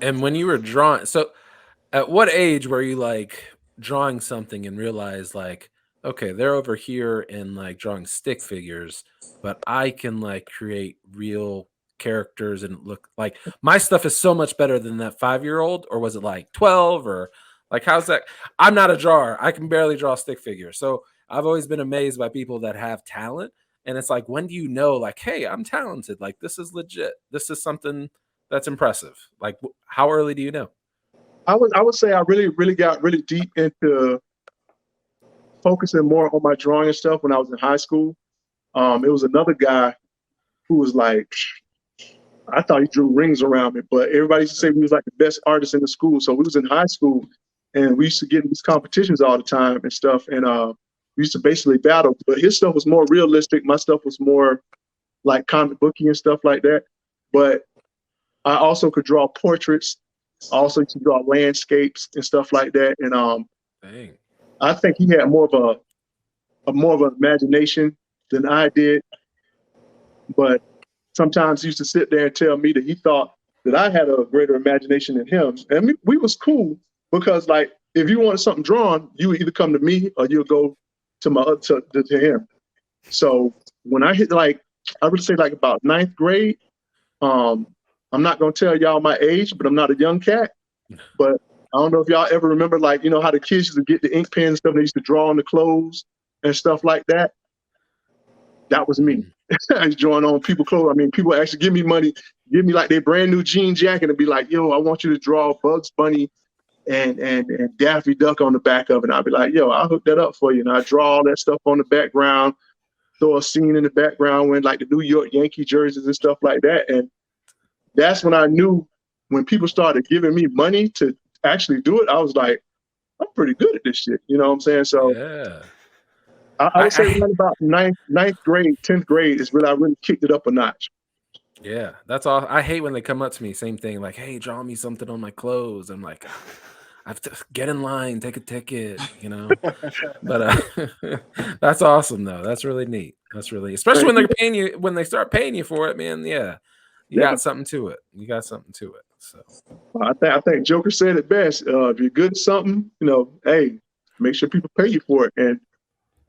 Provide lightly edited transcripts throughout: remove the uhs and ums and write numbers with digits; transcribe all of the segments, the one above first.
And when you were drawing, so at what age were you like drawing something and realized like, okay, they're over here and like drawing stick figures, but I can like create real characters and look like my stuff is so much better than that 5-year old? Or was it like 12 or like how's that? I'm not a drawer. I can barely draw stick figures. So I've always been amazed by people that have talent. And it's like, when do you know, like, hey, I'm talented? Like, this is legit. This is something that's impressive. Like, how early do you know? I would say I really got really deep into focusing more on my drawing and stuff when I was in high school. It was another guy who was like, I thought he drew rings around me, but everybody used to say we was like the best artist in the school. So we was in high school and we used to get in these competitions all the time and stuff. And we used to basically battle, but his stuff was more realistic. My stuff was more like comic booky and stuff like that. But I also could draw portraits. I also used to draw landscapes and stuff like that. And Dang. I think he had a more of an imagination than I did. But sometimes he used to sit there and tell me that he thought that I had a greater imagination than him. And we was cool because like if you wanted something drawn, you would either come to me or you'll go to to him. So when I hit like I would say like about ninth grade, um, I'm not gonna tell y'all my age, but I'm not a young cat. But I don't know if y'all ever remember like, you know, how the kids used to get the ink pen and stuff, and they used to draw on the clothes and stuff like that. That was me. Mm. I was drawing on people clothes. I mean, people actually give me money, give me like their brand new jean jacket and be like, yo, I want you to draw Bugs Bunny and Daffy Duck on the back of it. And I'll be like, yo, I'll hook that up for you. And I draw all that stuff on the background, throw a scene in the background when like the New York Yankee jerseys and stuff like that. And that's when I knew when people started giving me money to actually do it, I was like, I'm pretty good at this shit. You know what I'm saying? So Yeah. I would say I right about ninth grade, 10th grade is when I really kicked it up a notch. yeah, that's all. I hate when they come up to me, same thing, like, "Hey, draw me something on my clothes." I'm like, I have to get in line, take a ticket, you know. But that's awesome though. That's really neat. That's really, especially when they're paying you, when they start paying you for it, man. Yeah, you Yeah, got something to it. You got something to it. So I think Joker said it best. If you're good at something, you know, hey, make sure people pay you for it. And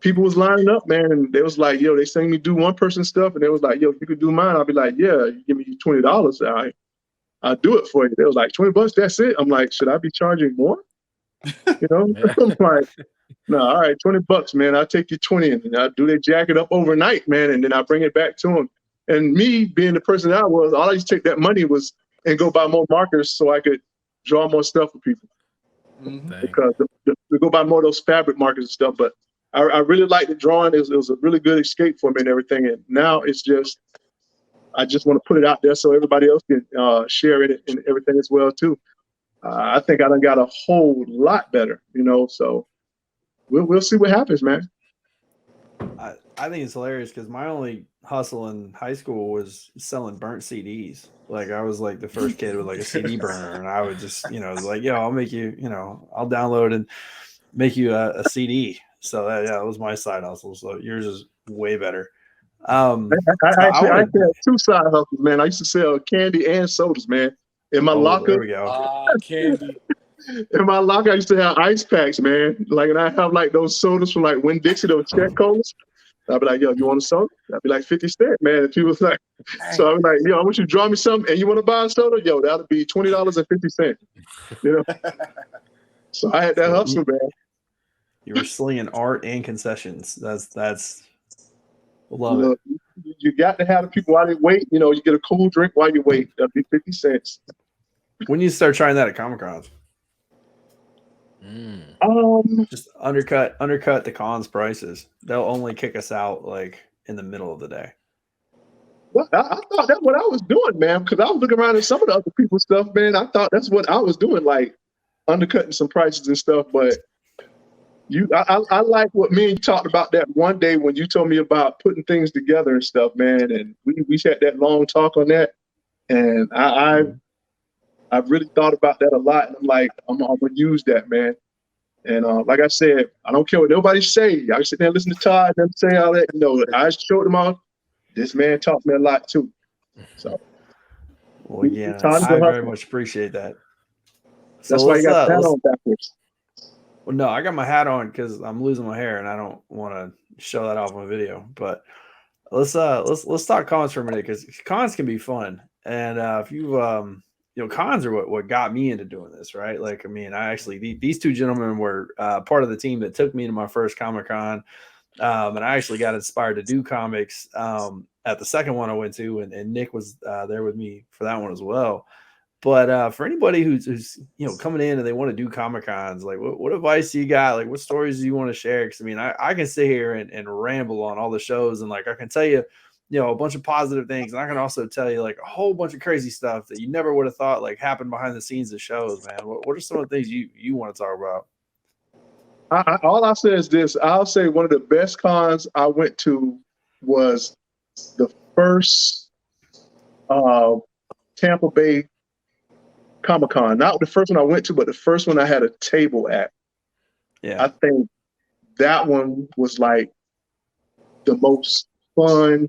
people was lining up, man, and they was like, yo, they seen me do one person stuff, and they was like, yo, if you could do mine, I'll be like, yeah, you give me $20, I'll do it for you. They was like, $20, that's it. I'm like, should I be charging more? You know, yeah, I'm like, no, all right, $20, man. I'll take you 20, and I'll do their jacket up overnight, man, and then I'll bring it back to them. And me being the person that I was, all I used to take that money was and go buy more markers so I could draw more stuff for people dang. because to go buy more of those fabric markers and stuff. But I really like the drawing. It was a really good escape for me and everything. And now it's just I just want to put it out there so everybody else can share it and everything as well too. I think I done got a whole lot better, you know. So we'll see what happens, man. I think it's hilarious because my only hustle in high school was selling burnt CDs. Like I was like the first kid with like a CD burner, and I would just like, yo, I'll make you, I'll download and make you a CD. So that was my side hustle. So yours is way better. I So I actually want had to. two side hustles, man. I used to sell candy and sodas, man. In my Oh, there locker, we go. Candy. in my locker, I used to have ice packs, man. Like, and I have like those sodas from like Winn Dixie, those check colas. I'd be like, yo, you want a soda? I'd be like 50 cents, man. And people was like, so I was like, yo, I want you to draw me something and you want to buy a soda? Yo, that'll be $20.50. You know? So I had that So hustle, man. you were slinging art and concessions. That's love it. Look, you got to have the people while they wait. You know, you get a cool drink while you wait. That'll be 50 cents. When you start trying that at Comic Cons, Mm. just undercut the cons prices. They'll only kick us out like in the middle of the day. Well, I thought that's what I was doing, man, because I was looking around at some of the other people's stuff, man. I thought that's what I was doing, like undercutting some prices and stuff. But I like what me and you talked about that one day when you told me about putting things together and stuff, man. And we had that long talk on that, and I've really thought about that a lot. And I'm like, I'm gonna use that, man. And like I said, I don't care what nobody say. I sit there and listen to Todd and them say all that. You know, I showed them all. This man taught me a lot too. So Well, yeah, Time I to very hustle. much appreciate that. So That's why you got that let's on backwards. well, no, I got my hat on because I'm losing my hair and I don't want to show that off on video. But let's talk cons for a minute because cons can be fun. And if cons are what got me into doing this, right? Like, I mean, I actually these two gentlemen were part of the team that took me to my first Comic-Con. And I actually got inspired to do comics at the second one I went to, and Nick was there with me for that one as well. But for anybody who's coming in and they want to do Comic Cons, like what advice do you got? Like what stories do you want to share? Because I mean, I can sit here and ramble on all the shows, and like I can tell you, a bunch of positive things, and I can also tell you like a whole bunch of crazy stuff that you never would have thought like happened behind the scenes of shows, man. What are some of the things you want to talk about? All I say is this. I'll say one of the best cons I went to was the first Tampa Bay Comic-Con. Not the first one I went to, but the first one I had a table at. Yeah. I think that one was like the most fun,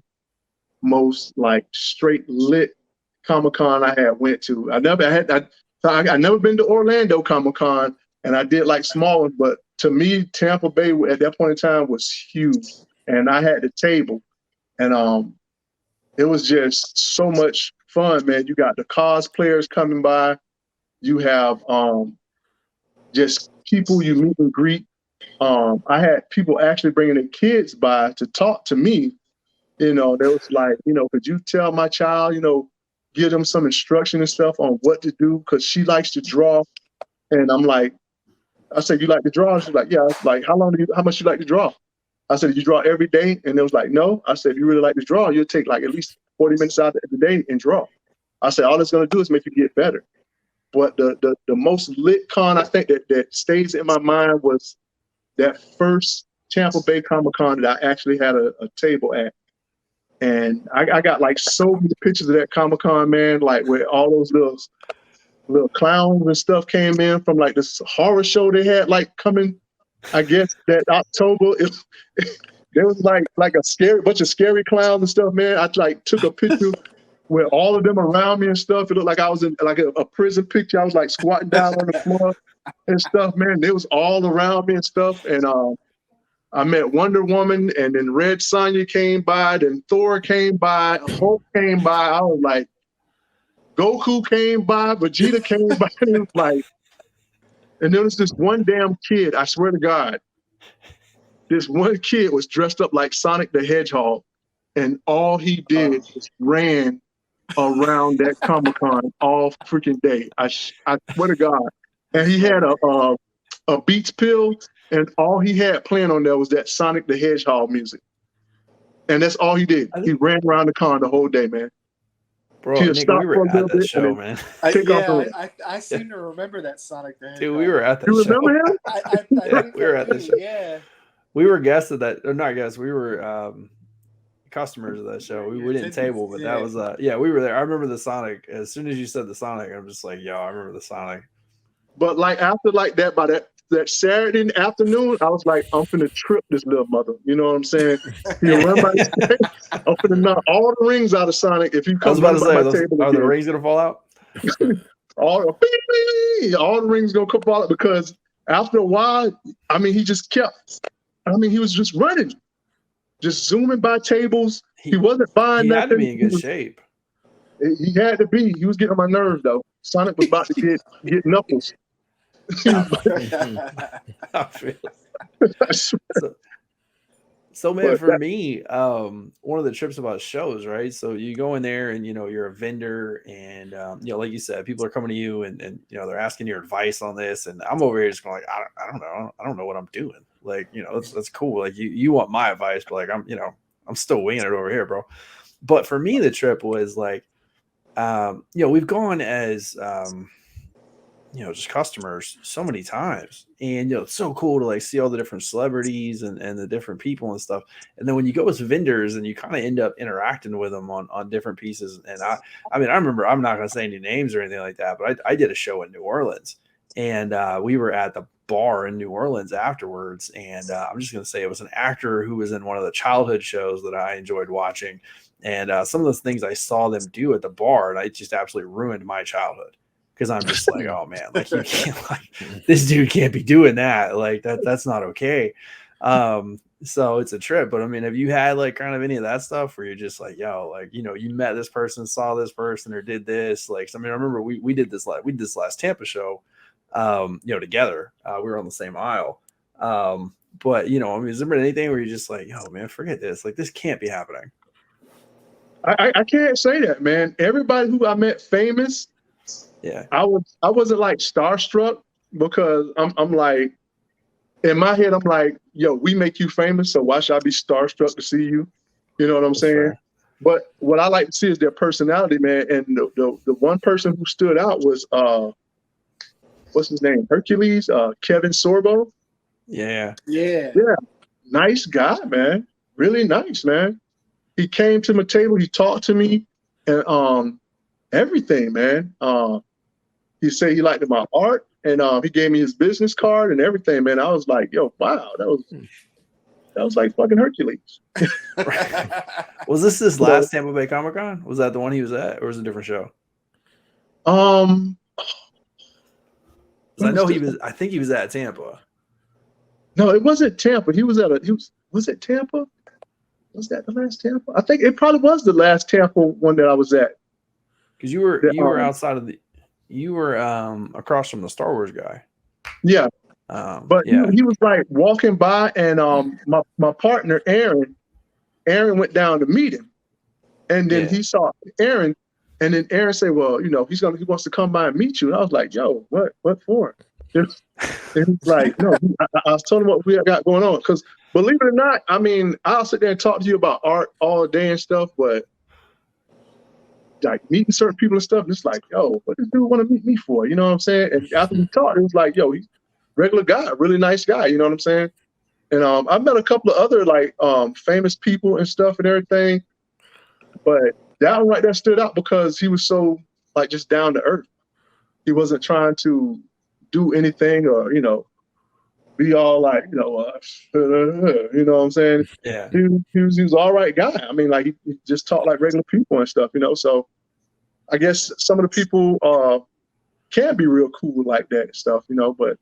most like straight lit Comic-Con I had went to. I never been to Orlando Comic-Con, and I did like small ones, but to me, Tampa Bay at that point in time was huge. And I had the table, and it was just so much fun, man. You got the cosplayers coming by. You have just people you meet and greet. I had people actually bringing their kids by to talk to me. They was like, could you tell my child, give them some instruction and stuff on what to do, because she likes to draw. And I'm like, I said, you like to draw? She's like, yeah. I was like, how much you like to draw? I said, you draw every day? And it was like, no. I said, if you really like to draw, you'll take like at least 40 minutes out of the day and draw. I said, all it's going to do is make you get better. But the most lit con I think that stays in my mind was that first Tampa Bay Comic-Con that I actually had a table at. And I got like so many pictures of that Comic-Con, man, like where all those little clowns and stuff came in from like this horror show they had like coming, I guess that October. There was like a bunch of scary clowns and stuff, man. I like took a picture with all of them around me and stuff. It looked like I was in like a prison picture. I was like squatting down on the floor and stuff, man. It was all around me and stuff. And I met Wonder Woman, and then Red Sonja came by, then Thor came by, Hulk came by. I was like, Goku came by, Vegeta came by. It was like, and there was this one damn kid, I swear to God, this one kid was dressed up like Sonic the Hedgehog, and all he did was ran around that Comic-Con all freaking day. I swear to God. And he had a Beats pill, and all he had playing on there was that Sonic the Hedgehog music. And that's all he did. He ran around the con the whole day, man. Bro, Nick, we were at that show, man. I seem to remember that Sonic the Hedgehog. Dude, we were at that show. You show. Remember him? Yeah, we were at that show. Yeah. We were guests of that, or not guests. We were customers of that show. We didn't table, but that was we were there. I remember the Sonic. As soon as you said the Sonic, I'm just like, yo, I remember the Sonic. But like after like that, by that Saturday afternoon, I was like, I'm finna trip this little mother. You know what I'm saying? I'm finna knock all the rings out of Sonic if you come. I was about to say, are the rings gonna fall out? all the rings gonna come out, because after a while, I mean, he just kept. I mean, he was just running, just zooming by tables. He wasn't buying nothing. He had to be in good shape. He had to be. He was getting on my nerves, though. Sonic was about to get knuckles. So man, for me, one of the trips about shows, right? So you go in there and you're a vendor, and like you said, people are coming to you and they're asking your advice on this, and I'm over here just going like, I don't know what I'm doing. Like, that's cool. Like you want my advice, but like I'm still winging it over here, bro. But for me, the trip was like, we've gone as just customers so many times, and it's so cool to like see all the different celebrities and the different people and stuff. And then when you go as vendors and you kind of end up interacting with them on different pieces. And I mean, I remember, I'm not going to say any names or anything like that, but I did a show in New Orleans, and we were at the bar in New Orleans afterwards. And I'm just going to say it was an actor who was in one of the childhood shows that I enjoyed watching. And some of those things I saw them do at the bar, and I just absolutely ruined my childhood because I'm just like, oh man, like you can't, like this dude can't be doing that. Like that's not okay. So it's a trip. But I mean, have you had like kind of any of that stuff where you're just like, yo, like, you know, you met this person, saw this person, or did this? Like, I mean, I remember we did this last Tampa show, you know, together. We were on the same aisle. But you know, I mean, has there been anything where you're just like, yo, man, forget this. Like, this can't be happening. I can't say that, man. Everybody who I met famous, Yeah. I wasn't like starstruck because I'm like, in my head, I'm like, yo, we make you famous, so why should I be starstruck to see you? You know what I'm That's saying? fair. But what I like to see is their personality, man. And the one person who stood out was what's his name? Hercules, Kevin Sorbo. Yeah. Yeah. Nice guy, man. Really nice, man. He came to my table, he talked to me, and everything, man. He said he liked my art, and he gave me his business card and everything, man. I was like, yo, wow, that was like fucking Hercules. Was this last Tampa Bay Comic Con? Was that the one he was at, or was it a different show? 'Cause I know I think he was at Tampa. No, it wasn't Tampa. Was it Tampa? Was that the last Tampa? I think it probably was the last Tampa one that I was at. Because you were outside of you were across from the Star Wars guy. Yeah. But yeah. he was like walking by, and my partner Aaron went down to meet him, and then he saw Aaron, and then Aaron said, "Well, you know, he wants to come by and meet you." And I was like, "Yo, what for?" And he's like, "No, I was telling him what we got going on." Because believe it or not, I mean, I'll sit there and talk to you about art all day and stuff, but like meeting certain people and stuff, it's like, yo, what does dude want to meet me for? You know what I'm saying? And after we talked, it was like, yo, he's regular guy, really nice guy. You know what I'm saying? And I met a couple of other like famous people and stuff and everything, but that one right there stood out because he was so like just down to earth. He wasn't trying to do anything or, you know, be all like, you know what I'm saying? Yeah. He was all right guy. I mean, like he just talked like regular people and stuff, you know. So I guess some of the people can be real cool like that and stuff, you know, but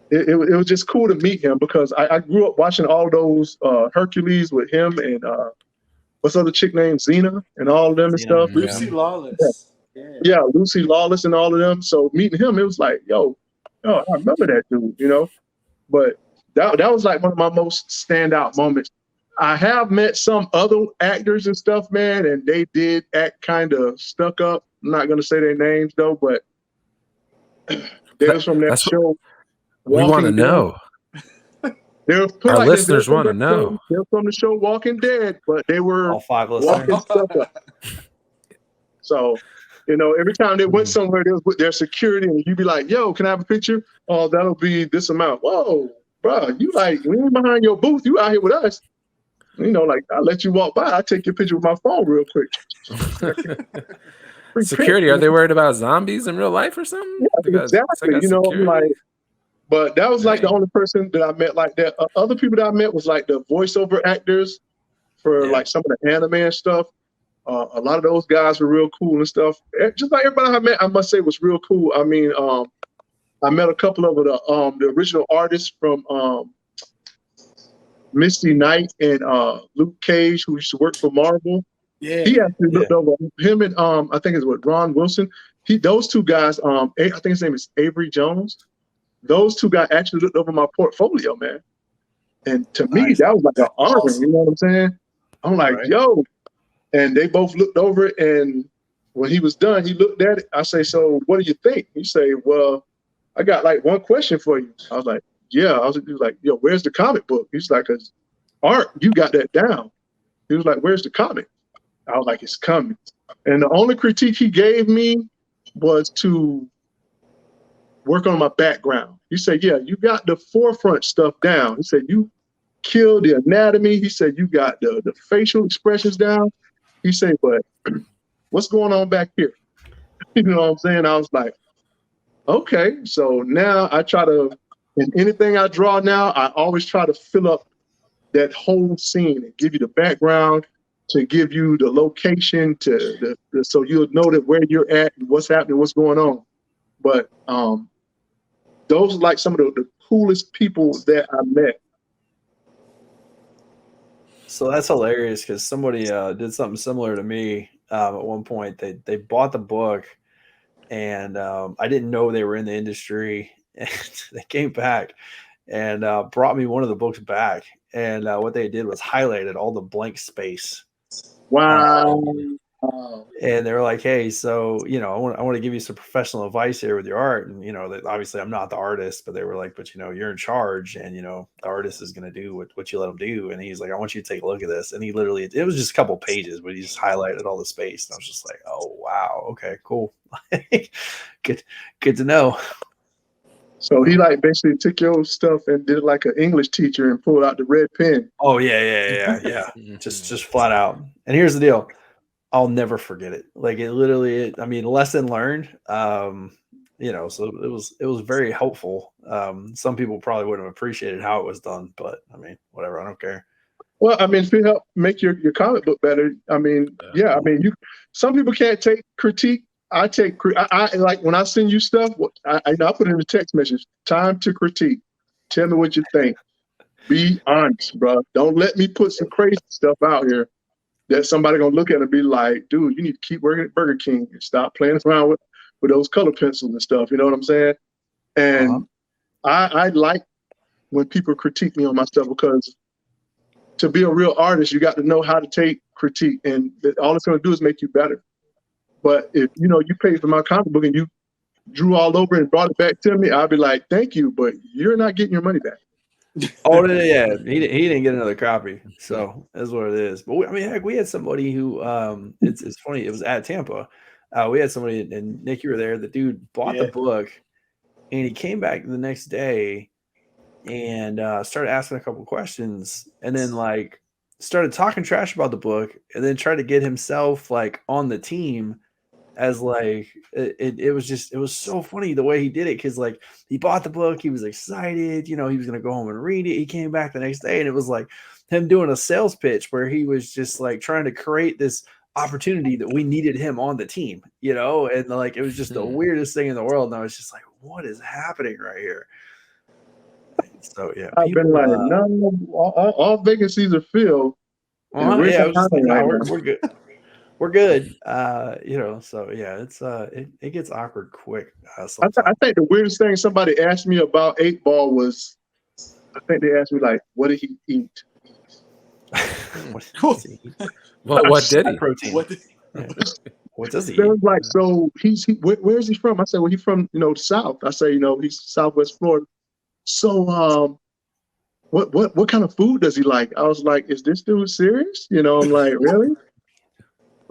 it was just cool to meet him because I grew up watching all those Hercules with him and what's the other chick named Xena and all of them and stuff. Lucy Lawless. Yeah, Lucy Lawless and all of them. So meeting him, it was like, yo, I remember that dude, you know. But that was like one of my most standout moments. I have met some other actors and stuff, man, and they did act kind of stuck up. I'm not gonna say their names though, but they was from that show. We want to know. Our listeners want to know. They're from the show Walking Dead, but they were all 5 listeners. Stuff up. So, you know, every time they went somewhere, they was with their security, and you'd be like, "Yo, can I have a picture? Oh, that'll be this amount." Whoa, bro, you like we ain't behind your booth. You out here with us. You know, like I'll let you walk by. I'll take your picture with my phone real quick. Security? Are they worried about zombies in real life or something? Yeah, exactly. You know, like, but that was like the only person that I met like that. Other people that I met was like the voiceover actors for like some of the anime and stuff. A lot of those guys were real cool and stuff. Just like everybody I met, I must say, was real cool. I mean, I met a couple of the original artists from Misty Knight and Luke Cage, who used to work for Marvel. Yeah, he actually looked over him and I think it's what Ron Wilson. Those two guys. I think his name is Avery Jones. Those two guys actually looked over my portfolio, man. And to me, that was like an honor. You know what I'm saying? I'm like, yo. And they both looked over it, and when he was done, he looked at it. I say, so what do you think? He say, well, I got like one question for you. I was like, yeah. He was like, yo, where's the comic book? He's like, cause Art, you got that down. He was like, where's the comic? I was like, it's coming. And the only critique he gave me was to work on my background. He said, yeah, you got the forefront stuff down. He said, you killed the anatomy. He said, you got the facial expressions down. He said, but what's going on back here? You know what I'm saying? I was like, okay. So now I try to, in anything I draw now, I always try to fill up that whole scene and give you the background to give you the location so you'll know that where you're at and what's happening, what's going on. But those are like some of the coolest people that I met. So that's hilarious because somebody did something similar to me at one point. They bought the book, and I didn't know they were in the industry. And they came back and brought me one of the books back. And what they did was highlighted all the blank space. Wow. And they were like, "Hey, so I want to give you some professional advice here with your art." And that obviously I'm not the artist, but they were like, "But you're in charge, and the artist is going to do what you let him do." And he's like, "I want you to take a look at this." And he literally, it was just a couple pages, but he just highlighted all the space. And I was just like, "Oh wow, okay, cool, good to know." So he like basically took your stuff and did like an English teacher and pulled out the red pen. Oh yeah. just flat out. And here's the deal. I'll never forget it. Like it literally, lesson learned. So it was very helpful. Some people probably wouldn't have appreciated how it was done, but whatever, I don't care. Well, if it helped make your comic book better, some people can't take critique. I like when I send you stuff, I put it in the text message, time to critique. Tell me what you think. Be honest, bro. Don't let me put some crazy stuff out here that somebody gonna look at and be like, dude, you need to keep working at Burger King and stop playing around with those color pencils and stuff. You know what I'm saying? And I like when people critique me on my stuff, because to be a real artist, you got to know how to take critique, and all it's gonna do is make you better. But if you paid for my comic book and you drew all over it and brought it back to me, I'd be like, thank you, but you're not getting your money back. Oh yeah, he didn't get another copy, so that's what it is. But heck, we had somebody who it's funny. It was at Tampa. We had somebody, and Nick, you were there. The dude bought the book, and he came back the next day and started asking a couple questions, and then like started talking trash about the book, and then tried to get himself like on the team. As like it was so funny the way he did it, because like he bought the book, he was excited, he was gonna go home and read it. He came back the next day, and it was like him doing a sales pitch where he was just like trying to create this opportunity that we needed him on the team, and like it was just the weirdest thing in the world. And I was just like, what is happening right here? So yeah, I've been like, no, all vacancies are filled. Yeah, I was just like, no, we're good. We're good. So yeah, it's it gets awkward quick. I think the weirdest thing somebody asked me about 8-Ball was, I think they asked me like, what did he eat? What did he? Protein. What does he They eat? was like, so where's he from? I said, well, he's from the South. I say, he's Southwest Florida. So what kind of food does he like? I was like, is this dude serious? I'm like, really?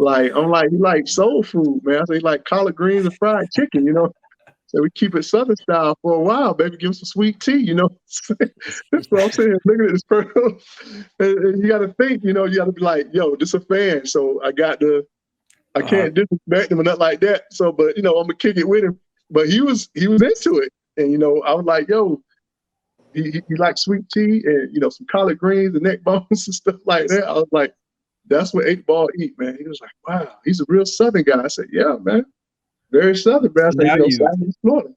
He likes soul food, man. I say he like collard greens and fried chicken, So we keep it Southern style for a while, baby. Give him some sweet tea, So I'm sitting here looking at this person, and you got to think, you got to be like, yo, this a fan, so I can't disrespect him or nothing like that. So, but I'm gonna kick it with him. But he was into it, and I was like, yo, he likes sweet tea and some collard greens and neck bones and stuff like that. I was like, that's what 8-Ball eat, man. He was like, wow, he's a real Southern guy. I said, yeah, man. Very Southern, man. Southeast Florida.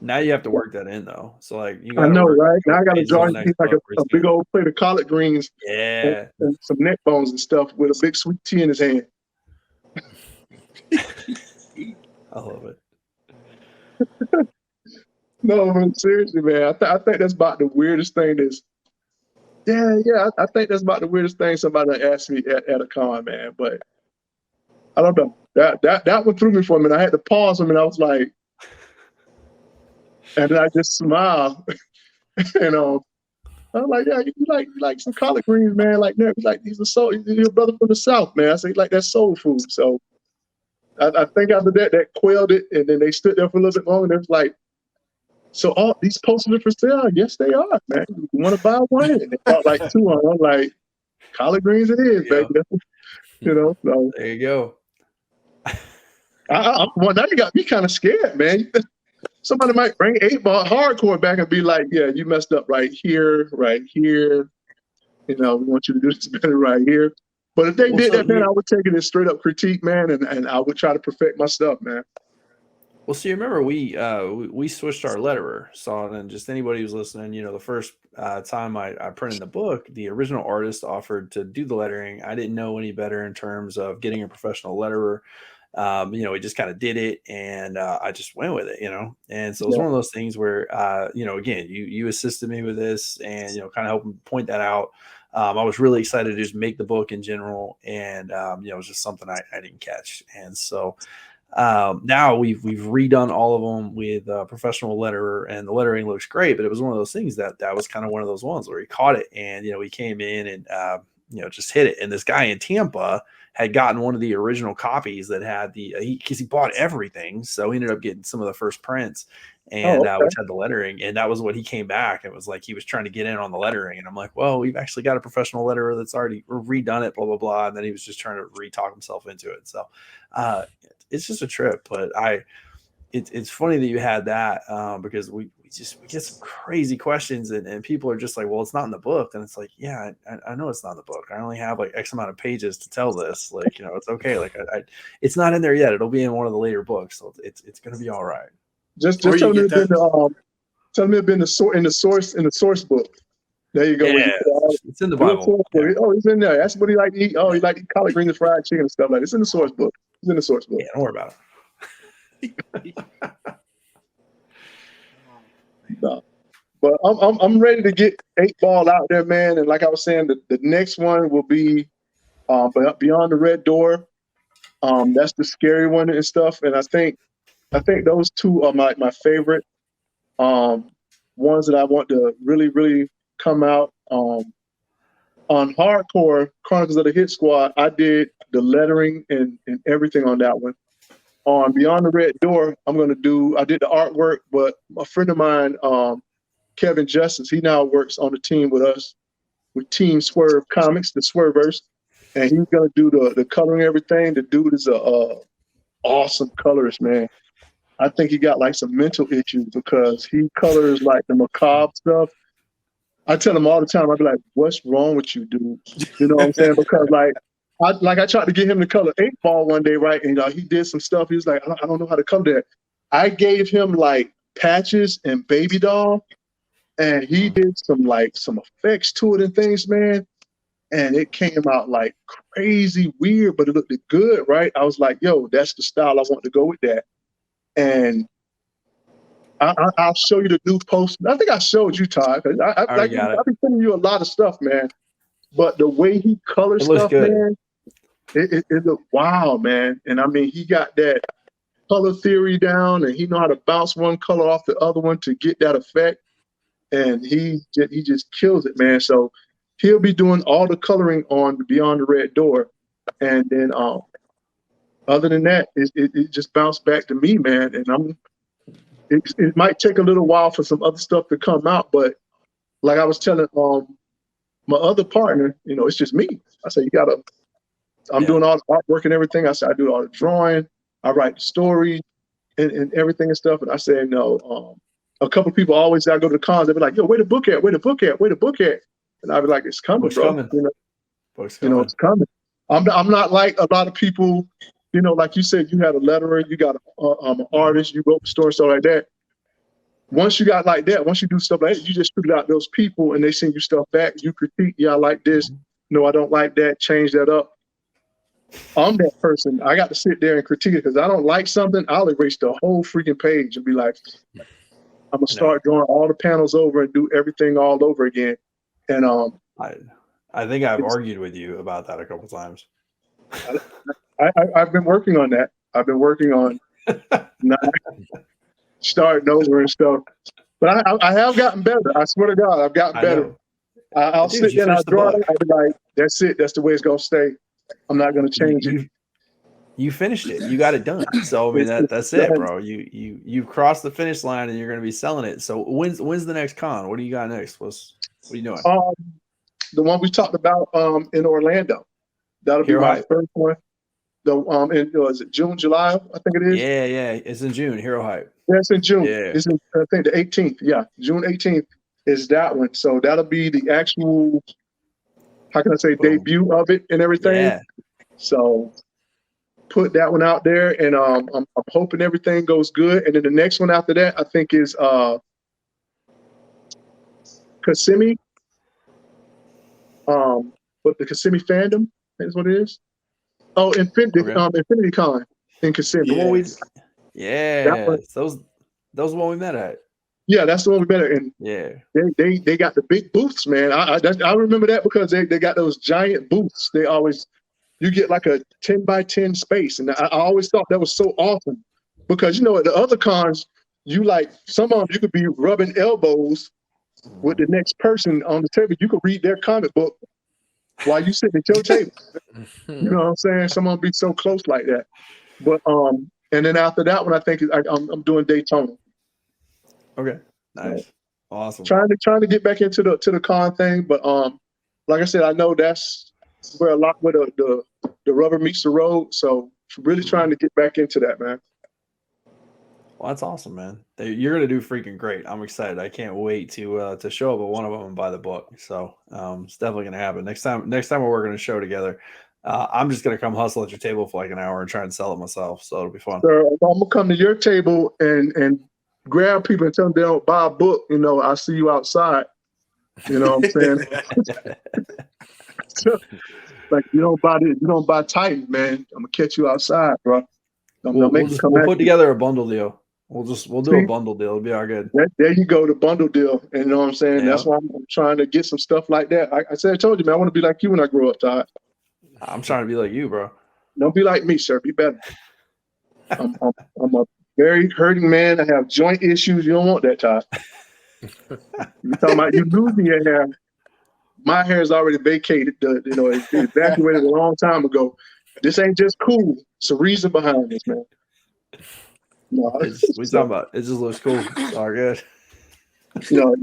Now you have to work that in, though. So, like, I know, right? Now I got to join like a big old plate of collard greens, and some neck bones and stuff with a big sweet tea in his hand. I love it. No, man, seriously, man. I think that's about the weirdest thing. I think that's about the weirdest thing somebody asked me at a con, man. But I don't know. That one threw me for a minute. I had to pause him, and I was like, and then I just smiled. I was like, yeah, you like some collard greens, man. Like, no, he's your brother from the South, man. I said, like that soul food. So I think after that quelled it, and then they stood there for a little bit longer. And it was like, so all these posters are for sale? Yes, they are, man. You want to buy one? And they bought like 2 on them. I'm like, collard greens it is, baby. So there you go. Well, now you got me kind of scared, man. Somebody might bring 8-Ball hardcore back and be like, yeah, you messed up right here. We want you to do this better right here. But if they Well, did so that, man, you I would take it as straight up critique, man, and I would try to perfect my stuff, man. well, so you remember we switched our letterer. So and just anybody who's listening, the first time I printed the book, the original artist offered to do the lettering. I didn't know any better in terms of getting a professional letterer. We just kind of did it, and I just went with it, And so it was Yeah. one of those things where, again, you assisted me with this, and kind of helped point that out. I was really excited to just make the book in general, and it was just something I didn't catch, and so now we've redone all of them with a professional letterer, and the lettering looks great. But it was one of those things that was kind of one of those ones where he caught it, and he came in and just hit it. And this guy in Tampa had gotten one of the original copies that had because he bought everything, so he ended up getting some of the first prints, and Okay. which had the lettering. And that was what he came back. It was like he was trying to get in on the lettering, and I'm like, well, we've actually got a professional letterer that's already redone it, blah blah blah. And then he was just trying to re-talk himself into it. So it's just a trip. But it's funny that you had that because we get some crazy questions, and people are just like, well, it's not in the book. And it's like, yeah, I know it's not in the book. I only have like X amount of pages to tell this. Like, it's okay. Like it's not in there yet. It'll be in one of the later books. So it's going to be all right. Just Or tell you me get it's been that. tell me it's been in the source book. There you go. Where Yeah, you put all it's in the real Bible. source book. Yeah. Oh, it's in there. That's what he like to eat. Oh, he like to eat collard greens and fried chicken and stuff like that. It's in the source book. It's in the source book. Yeah, don't worry about it. No. But I'm ready to get 8-Ball out there, man. And like I was saying, the next one will be Beyond the Red Door. That's the scary one and stuff. And I think those two are my favorite ones that I want to really, really come out. On Hardcore Chronicles of the Hit Squad, I did the lettering and everything on that one. On Beyond the Red Door, I did the artwork, but a friend of mine, Kevin Justice, he now works on the team with us with Team Swurve Comics, the Swurverse, and he's gonna do the coloring, everything. The dude is a awesome colorist, man. I think he got like some mental issues because he colors like the macabre stuff. I tell him all the time, I'd be like, "What's wrong with you, dude?" You know what I'm saying? Because I tried to get him to color 8-Ball one day, right? And he did some stuff. He was like, I don't know how to color that. I gave him like Patches and Baby Doll, and he did some effects to it and things, man. And it came out like crazy weird, but it looked good, right? I was like, yo, that's the style I want to go with that. And I'll show you the new post. I think I showed you, Todd. I've been sending you a lot of stuff, man. But the way he colors stuff, man, it looked wild, man. And I mean, he got that color theory down, and he know how to bounce one color off the other one to get that effect. And he just kills it, man. So he'll be doing all the coloring on Beyond the Red Door, and then other than that, it just bounced back to me, man. And it might take a little while for some other stuff to come out, but like I was telling my other partner, it's just me. I said, I'm doing all the artwork and everything. I said, I do all the drawing, I write the story and everything and stuff. And I said, no, a couple of people always, I go to the cons, they'll be like, yo, where the book at? Where the book at? Where the book at? And I'll be like, it's coming, bro. It's coming. I'm not like a lot of people, like you said, you had a letterer, you got an artist, you wrote the story, stuff like that. Once you got like that, once you do stuff like that, you just figure out those people and they send you stuff back. You critique, yeah, I like this. No, I don't like that. Change that up. I'm that person. I got to sit there and critique it because I don't like something. I'll erase the whole freaking page and be like, I'm gonna start drawing all the panels over and do everything all over again. And I think I've argued with you about that a couple times. I've been working on that. I've been working on not starting over and stuff. But I have gotten better. I swear to God, I've gotten better. I'll sit there and I'll draw it. I'll be like, that's it. That's the way it's gonna stay. I'm not gonna change it. You finished it. You got it done. So I mean that's it, bro. You've crossed the finish line and you're gonna be selling it. So when's the next con? What do you got next? What are you doing? The one we talked about in Orlando. That'll be my first one. Is it June, July? I think it is. Yeah. It's in June. Hero Hype. Yeah, it's in June. Yeah. It's in, I think the 18th. Yeah, June 18th is that one. So that'll be the actual how can I say, Boom. debut of it and everything. Yeah. So put that one out there, and I'm hoping everything goes good. And then the next one after that, I think, is Kissimmee. But the Kissimmee fandom is what it is. Oh, Okay. Infinity Con in Kissimmee. The one we, Yes. yeah, one. those the one we met at. Yeah, that's the one we better. And Yeah. they got the big booths, man. I remember that because they got those giant booths. They always, you get like a 10 by 10 space, and I always thought that was so awesome because at the other cons, some of them you could be rubbing elbows with the next person on the table. You could read their comic book while you sitting at your table. You know what I'm saying? Some of them be so close like that. But and then after that one, I think I'm doing Daytona. Okay. Nice. Awesome. Trying to get back into the con thing, but like I said, I know that's where a lot where the rubber meets the road. So really trying to get back into that, man. Well, that's awesome, man. You're gonna do freaking great. I'm excited. I can't wait to show up at one of them and buy the book. So it's definitely gonna happen. Next time we're working a show together, I'm just gonna come hustle at your table for like an hour and try and sell it myself. So it'll be fun. So I'm gonna come to your table and grab people and tell them they don't buy a book. I see you outside. You know what I'm saying? Like you don't buy Titan, man. I'm gonna catch you outside, bro. We'll put together a bundle deal. We'll do a bundle deal. It'll be all good. There you go, the bundle deal. And you know what I'm saying? Yeah. That's why I'm trying to get some stuff like that. I told you, man, I want to be like you when I grow up, Todd. I'm trying to be like you, bro. Don't be like me, sir. Be better. I'm a very hurting man. I have joint issues. You don't want that, Todd. You talking about you losing your hair? My hair is already vacated. It evacuated a long time ago. This ain't just cool. It's a reason behind this, man. No, It's talking about it just looks cool. It's all good.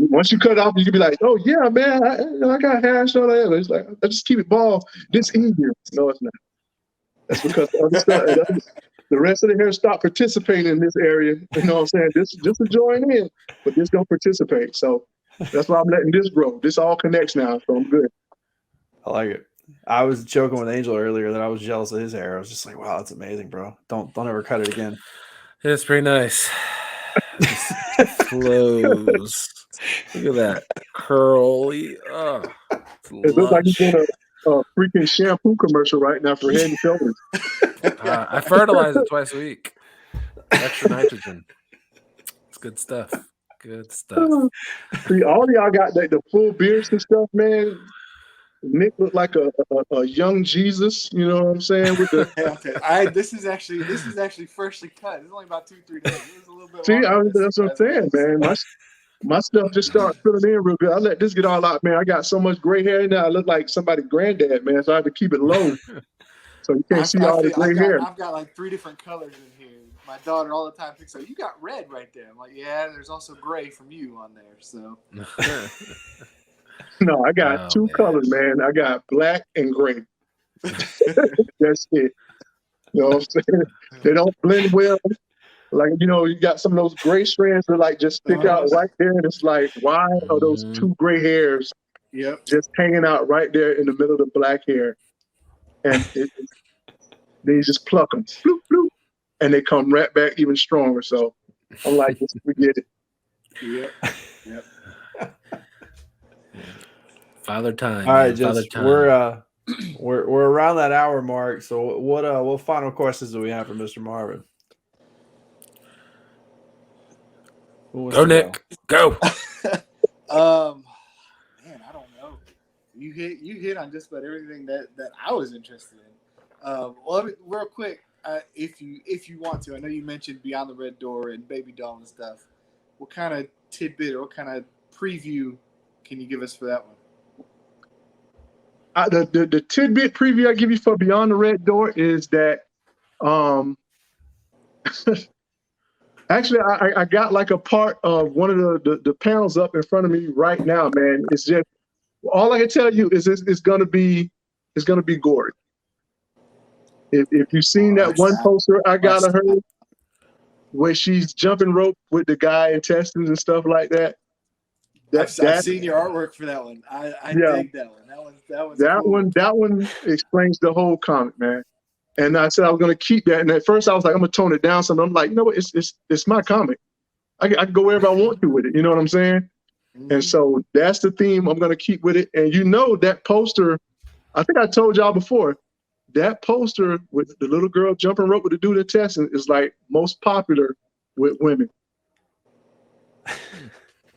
Once you cut it off, you can be like, "Oh yeah, man, I got hair." So it's like I just keep it bald. This easier. No, it's not. That's because the rest of the hair stop participating in this area. You know what I'm saying? This just a join in, but this don't participate. So that's why I'm letting this grow. This all connects now, so I'm good. I like it. I was joking with Angel earlier that I was jealous of his hair. I was just like, "Wow, that's amazing, bro. Don't ever cut it again." It's pretty nice. It flows. Look at that curly. Oh, it looks like he's doing a freaking shampoo commercial right now for Head and Shoulders. I fertilize it twice a week. Extra nitrogen. It's good stuff. Good stuff. See, all of y'all got the full beards and stuff, man. Nick looked like a young Jesus, you know what I'm saying? With the This is actually freshly cut. It's only about 2-3 days. It was a little bit. See, that's what I'm saying, man. My stuff just started filling in real good. I let this get all out, man. I got so much gray hair now. I look like somebody's granddad, man. So I have to keep it low, so you can't see all the gray hair. I've got like 3 different colors in here. My daughter all the time thinks, "So you got red right there." I'm like, "Yeah, there's also gray from you on there." So. No, I got 2 colors, man. I got black and gray. That's it. You know what I'm saying? They don't blend well. Like, you got some of those gray strands that like just stick out right there, and it's like, why are those 2 gray hairs just hanging out right there in the middle of the black hair? And they just pluck them, bloop, bloop, and they come right back even stronger. So I'm like, just forget it. Yep. Father time. All right, man. Father just time. we're around that hour mark. So what final questions do we have for Mr. Marvin? Go, Nick. Go. Man, I don't know. You hit on just about everything that I was interested in. Well, real quick, if you want to, I know you mentioned Beyond the Red Door and Baby Doll and stuff. What kind of tidbit or what kind of preview can you give us for that one? The tidbit preview I give you for Beyond the Red Door is that actually I got like a part of one of the panels up in front of me right now, man. It's just all I can tell you is it's gonna be gory. If you've seen that one poster I got of her where she's jumping rope with the guy intestines and stuff like that, I've seen your artwork for that one. I dig that one. That one explains the whole comic, man. And I said I was gonna keep that. And at first I was like, I'm gonna tone it down some. I'm like, you know what? It's my comic. I can go wherever I want to with it. You know what I'm saying? Mm-hmm. And so that's the theme I'm gonna keep with it. And you know that poster, I think I told y'all before, that poster with the little girl jumping rope with the dude intestine is like most popular with women.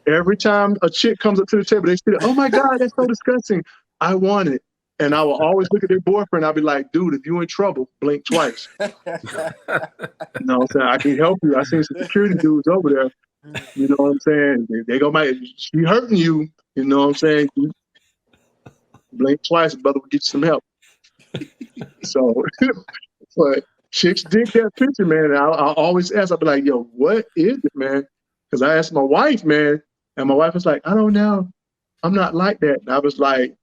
Every time a chick comes up to the table, they say, "Oh my God, that's so disgusting. I want it." And I will always look at their boyfriend. I'll be like, "Dude, if you're in trouble, blink twice." You know what I'm saying? I can help you. I seen some security dudes over there. You know what I'm saying? They go, she hurting you. You know what I'm saying? You blink twice, brother, will get you some help. So, but chicks dig that picture, man. And I always ask, I'll be like, "Yo, what is it, man?" Because I asked my wife, man, and my wife was like, "I don't know. I'm not like that." And I was like,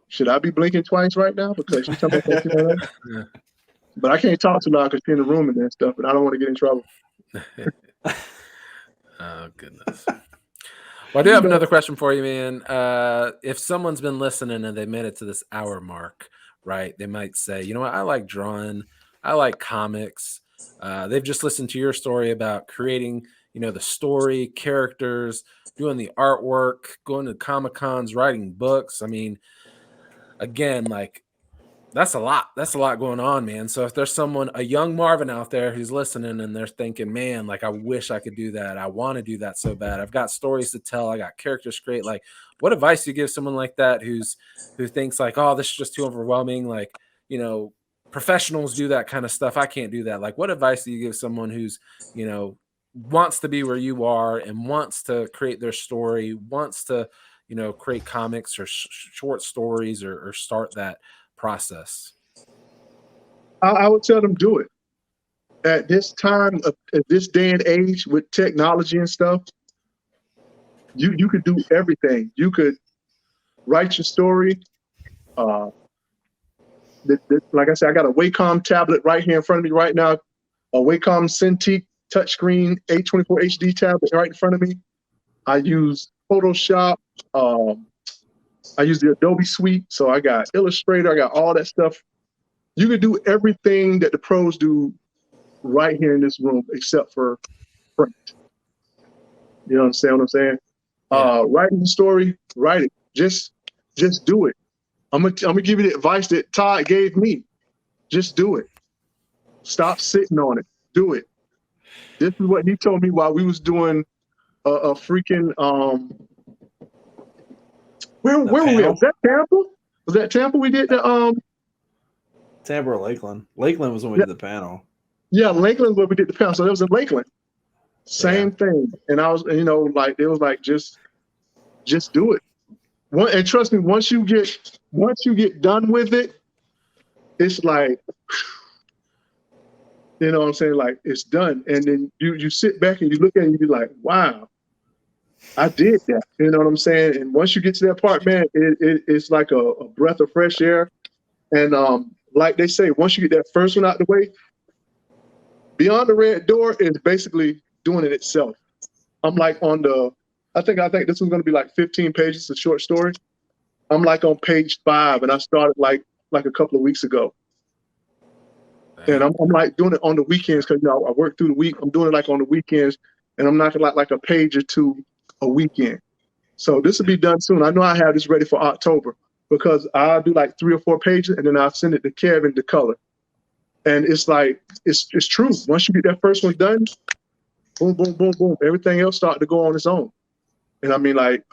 should I be blinking twice right now? Because she's talking about that. Yeah. But I can't talk too loud because she's in the room and that stuff, and I don't want to get in trouble. Oh, goodness. Well, I do have another question for you, man. If someone's been listening and they made it to this hour mark, right, they might say, you know what, I like drawing. I like comics. They've just listened to your story about creating, you know, the story, characters, doing the artwork, going to Comic-Cons, writing books. I mean, again, like, that's a lot. That's a lot going on, man. So if there's someone, a young Marvin out there who's listening and they're thinking, man, like, I wish I could do that. I want to do that so bad. I've got stories to tell. I got characters to create. Like, what advice do you give someone like that who thinks like, oh, this is just too overwhelming? Like, you know, professionals do that kind of stuff. I can't do that. Like, what advice do you give someone who's, you know, wants to be where you are and wants to create their story, wants to, you know, create comics or short stories or start that process? I would tell them, do it. At this time, at this day and age with technology and stuff, you could do everything. You could write your story. Like I said, I got a Wacom tablet right here in front of me right now, a Wacom Cintiq touchscreen A24 HD tablet right in front of me. I use Photoshop. I use the Adobe Suite, so I got Illustrator. I got all that stuff. You can do everything that the pros do right here in this room, except for print. You know what I'm saying? Yeah. Writing the story, write it. Just do it. I'm gonna give you the advice that Todd gave me. Just do it. Stop sitting on it. Do it. This is what he told me while we was doing a freaking where were we? Was that Tampa? Was that Tampa? We did the Tampa or Lakeland? Lakeland was when we did the panel. Yeah, Lakeland where we did the panel. So it was in Lakeland. Same thing. And I was, you know, like it was like just do it. And trust me, once you get done with it, it's like, you know what I'm saying? Like it's done. And then you sit back and you look at it and you be like, wow, I did that. You know what I'm saying? And once you get to that part, man, it's like a breath of fresh air. And like they say, once you get that first one out the way, Beyond the Red Door is basically doing it itself. I'm like on I think this one's gonna be like 15 pages, a short story. I'm like on page 5, and I started like a couple of weeks ago. And I'm like doing it on the weekends because, you know, I work through the week. I'm doing it like on the weekends, and I'm knocking like a page or two a weekend. So this will be done soon. I know I have this ready for October because I'll do like 3 or 4 pages, and then I'll send it to Kevin to color. And it's like it's true. Once you get that first one done, boom, boom, boom, boom, everything else started to go on its own. And I mean, like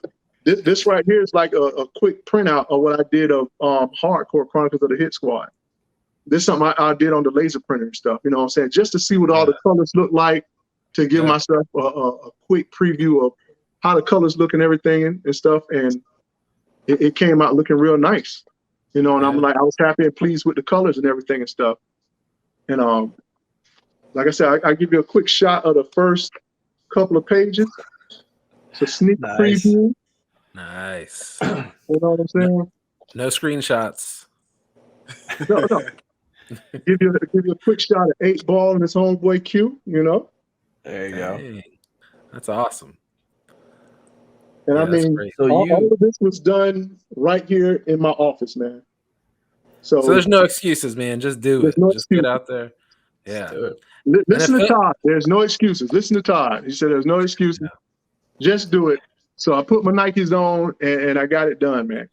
this right here is like a quick printout of what I did of Hardcore Chronicles of the Hit Squad. This is something I did on the laser printer and stuff, you know what I'm saying? Just to see what all the colors look like, to give myself a quick preview of how the colors look and everything and stuff. And it came out looking real nice, you know, and I'm like, I was happy and pleased with the colors and everything and stuff. And like I said, I give you a quick shot of the first couple of pages. It's a sneak preview. Nice. You know what I'm saying? No screenshots. No. Give you a quick shot of 8 Ball and his homeboy Q, you know? There you go. That's awesome. And I Yeah, that's mean, great. So all you, of this was done right here in my office, man. So So there's no excuses, man. Just do there's it. no Just get excuse. out there. Yeah. And Listen if to it, Todd. There's no excuses. Listen to Todd. He said there's no excuses. Just do it. So I put my Nikes on and I got it done, man.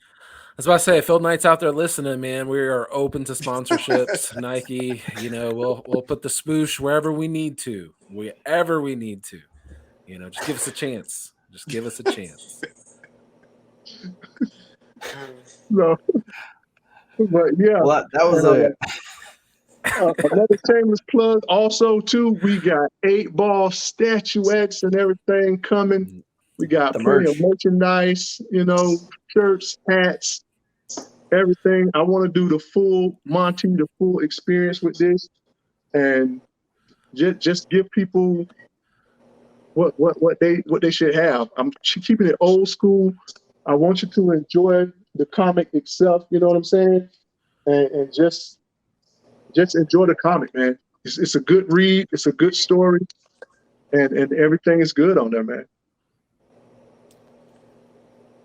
that's why I say, if Phil Knight's out there listening, man, we are open to sponsorships. Nike, we'll put the swoosh wherever we need to, wherever we need to. Just give us a chance. Just give us a chance. So, but yeah. well, that was And, a another shameless plug also too, we got 8-ball statuettes and everything coming. We got the plenty merch. of merchandise, shirts, hats, everything. I want to do the full Monty, the full experience with this, and just give people what they should have. I'm keeping it old school. I want you to enjoy the comic itself. You know what I'm saying? And just enjoy the comic, man. It's a good read. It's a good story, and everything is good on there, man.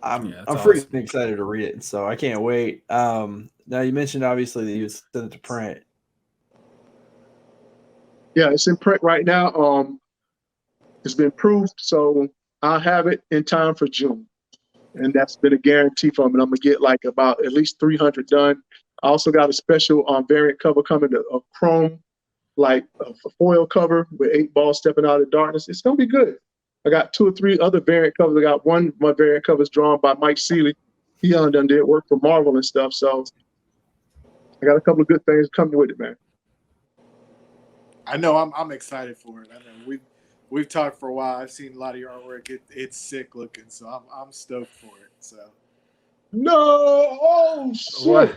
I'm Yeah, it's freaking awesome. excited to read it, so I can't wait. Now you mentioned obviously that you sent it to print. Yeah, it's in print right now. It's been proofed, so I'll have it in time for June, and that's been a guarantee for me. I'm gonna get like about at least 300 done. I also got a special variant cover coming, a chrome, like a foil cover with 8-ball stepping out of darkness. It's gonna be good. I got 2 or 3 other variant covers. I got one, my variant cover is drawn by Mike Seeley. He done did work for Marvel and stuff. So I got a couple of good things coming with it, man. I know I'm excited for it. I know we've talked for a while. I've seen a lot of your artwork. It's sick looking, so I'm stoked for it. So No, oh shit. What?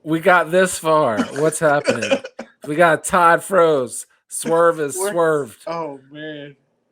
We got this far. What's happening? We got Todd froze. Swurve is swerved. Oh man,